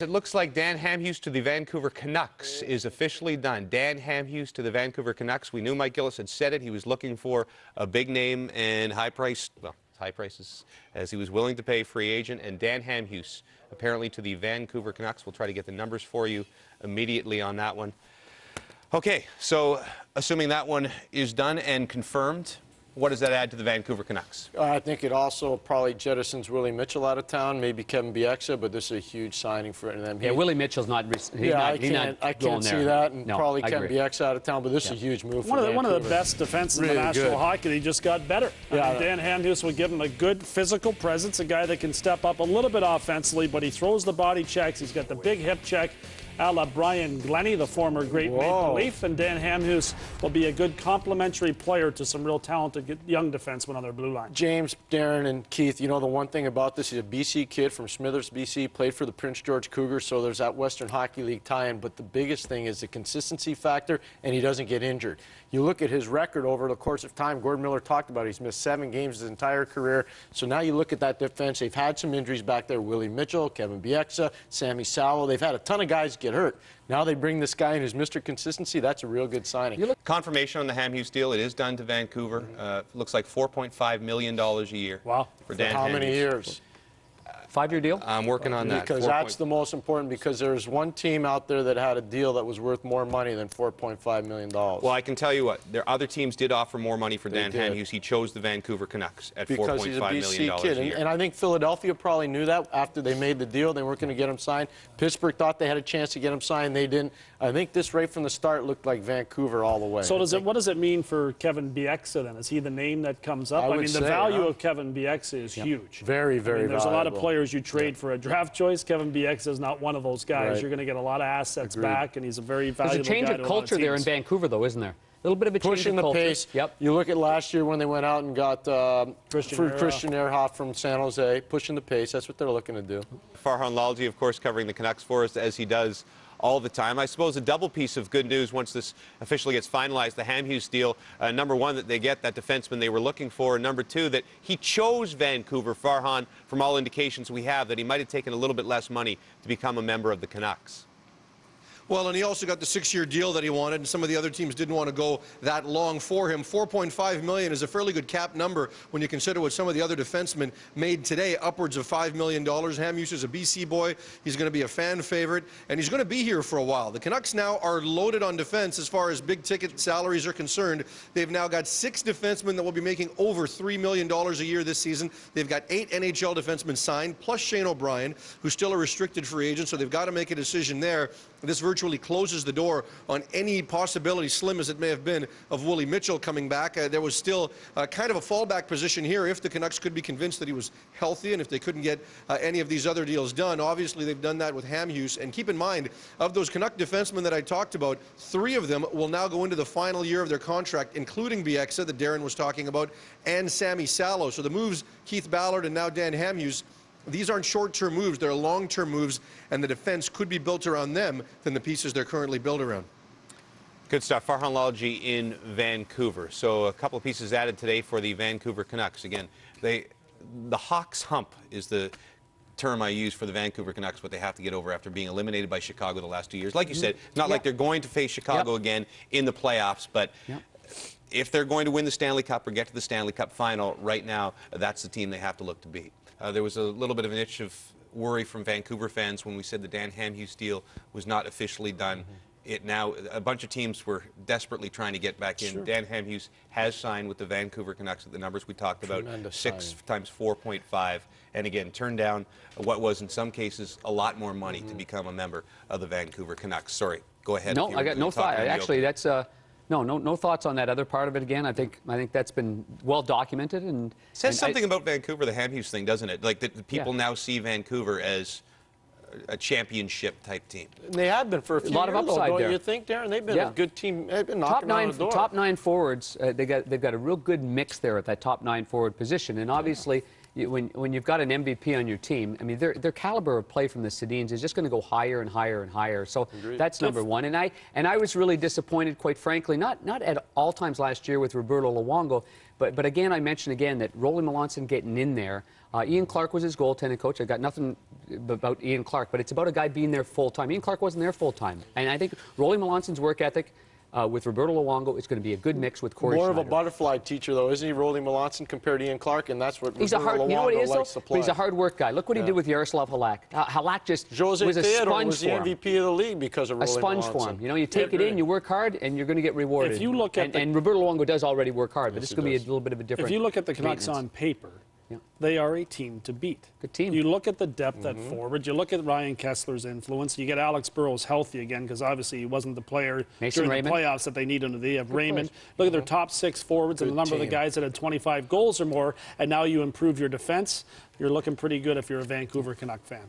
It looks like Dan Hamhuis to the Vancouver Canucks is officially done. Dan Hamhuis to the Vancouver Canucks. We knew Mike Gillis had said it. He was looking for a big name and high prices as he was willing to pay free agent. And Dan Hamhuis apparently to the Vancouver Canucks. We'll try to get the numbers for you immediately on that one. Okay, so assuming that one is done and confirmed, what does that add to the Vancouver Canucks? I think it also probably jettisons Willie Mitchell out of town, maybe Kevin Bieksa, but this is a huge signing for them. Yeah, Willie Mitchell's not. I can't see that, and probably Kevin Bieksa out of town, but this is a huge move for One of the best defenses in the National Hockey League just got better. Yeah, Dan Hamhuis will give him a good physical presence, a guy that can step up a little bit offensively, but he throws the body checks. He's got the big hip check, a la Brian Glennie, the former great Maple Leaf, and Dan Hamhuis will be a good complementary player to some real talented young defensemen on their blue line. James, Darren, and Keith, you know the one thing about this, he's a BC kid from Smithers, BC, played for the Prince George Cougars, so there's that Western Hockey League tie-in, but the biggest thing is the consistency factor, and he doesn't get injured. You look at his record over the course of time, Gordon Miller talked about it, he's missed 7 games his entire career, so now you look at that defense, they've had some injuries back there, Willie Mitchell, Kevin Bieksa, Sammy Salvo, they've had a ton of guys get hurt. Now they bring this guy in who's Mr. Consistency. That's a real good signing. Confirmation on the Hamhuis deal. It is done to Vancouver. Looks like $4.5 million a year. Wow. For Dan how Hamhuis. many years? 5-year deal? I'm working on that. Because that's the most important, because there's one team out there that had a deal that was worth more money than $4.5 million. Well, I can tell you what, other teams did offer more money for Dan Hamhuis. He chose the Vancouver Canucks at $4.5 million a year. And I think Philadelphia probably knew that after they made the deal. They weren't going to get him signed. Pittsburgh thought they had a chance to get him signed. They didn't. I think this right from the start looked like Vancouver all the way. So what does it mean for Kevin Bieksa then? Is he the name that comes up? I mean, the value of Kevin Bieksa is huge. Very, very There's valuable. a lot of players you trade for a draft choice. Kevin Bieksa is not one of those guys. You're going to get a lot of assets back, and he's a very valuable guy. There's a change of culture there in Vancouver, though, isn't there? A little bit of a change Pushing of culture. the pace. Yep. You look at last year when they went out and got Christian Ehrhoff from San Jose, pushing the pace. That's what they're looking to do. Farhan Lalji, of course, covering the Canucks for us, as he does all the time. I suppose a double piece of good news once this officially gets finalized, the Hamhuis deal. Number one, that they get that defenseman they were looking for. And number two, that he chose Vancouver. Farhan, from all indications we have, that he might have taken a little bit less money to become a member of the Canucks. Well, and he also got the 6-year deal that he wanted, and some of the other teams didn't want to go that long for him. $4.5 million is a fairly good cap number when you consider what some of the other defensemen made today, upwards of $5 million. Hamhuis is a BC boy. He's going to be a fan favorite, and he's going to be here for a while. The Canucks now are loaded on defense as far as big-ticket salaries are concerned. They've now got 6 defensemen that will be making over $3 million a year this season. They've got 8 NHL defensemen signed, plus Shane O'Brien, who's still a restricted free agent, so they've got to make a decision there. This virtually closes the door on any possibility, slim as it may have been, of Willie Mitchell coming back. There was still kind of a fallback position here if the Canucks could be convinced that he was healthy and if they couldn't get any of these other deals done. Obviously, they've done that with Hamhuis. And keep in mind, of those Canuck defensemen that I talked about, 3 of them will now go into the final year of their contract, including Bieksa, that Darren was talking about, and Sammy Salvo. So the moves, Keith Ballard and now Dan Hamhuis, these aren't short-term moves, they're long-term moves, and the defense could be built around them than the pieces they're currently built around. Good stuff. Farhan Lalji in Vancouver. So a couple of pieces added today for the Vancouver Canucks. Again, the Hawks hump is the term I use for the Vancouver Canucks, what they have to get over after being eliminated by Chicago the last 2 years. Like you said, it's not like they're going to face Chicago again in the playoffs, but if they're going to win the Stanley Cup or get to the Stanley Cup final right now, that's the team they have to look to beat. There was a little bit of an itch of worry from Vancouver fans when we said the Dan Hamhuis deal was not officially done. Now, a bunch of teams were desperately trying to get back in. Dan Hamhuis has signed with the Vancouver Canucks at the numbers we talked about, 6 times 4.5, and again, turned down what was in some cases a lot more money to become a member of the Vancouver Canucks. Sorry, go ahead. No, I got no thought. Actually, that's no thoughts on that other part of it. Again, I think that's been well documented and says something about Vancouver, the Hamhuis thing, doesn't it? Like that people now see Vancouver as a championship type team. They have been for a few years, of upside don't there. You think, Darren? They've been a good team. They've been knocking on the door. Top 9 forwards. They've got a real good mix there at that top 9 forward position, and obviously. When you've got an MVP on your team, I mean, their caliber of play from the Sedins is just going to go higher and higher and higher. So that's number one. And I was really disappointed, quite frankly, not at all times last year with Roberto Luongo, but again, I mentioned again that Rolly Melanson getting in there. Ian Clark was his goaltending coach. I got nothing about Ian Clark, but it's about a guy being there full-time. Ian Clark wasn't there full-time. And I think Rolly Melanson's work ethic with Roberto Luongo, it's going to be a good mix with Corey More Schneider. of a butterfly teacher, though, isn't he, Rolly Melanson, compared to Ian Clark? And that's what He's a hard, you know what he is, though? likes to play. He's a hard work guy. Look what he did with Yaroslav Halak. Halak just Jose was a Theodore sponge was the for him. MVP of the league because of Rolly A sponge Melanson. for him. You know, you take it in, you work hard, and you're going to get rewarded. If you look at and Roberto Luongo does already work hard, but this is going to be a little bit of a different If you look at the Canucks maintenance. on paper, they are a team to beat. Good team. You look at the depth at forward. You look at Ryan Kessler's influence. You get Alex Burrows healthy again because obviously he wasn't the player Mason during Raymond. the playoffs that they needed. They have Raymond. Look at their top 6 forwards and the number of the guys that had 25 goals or more, and now you improve your defense. You're looking pretty good if you're a Vancouver Canuck fan.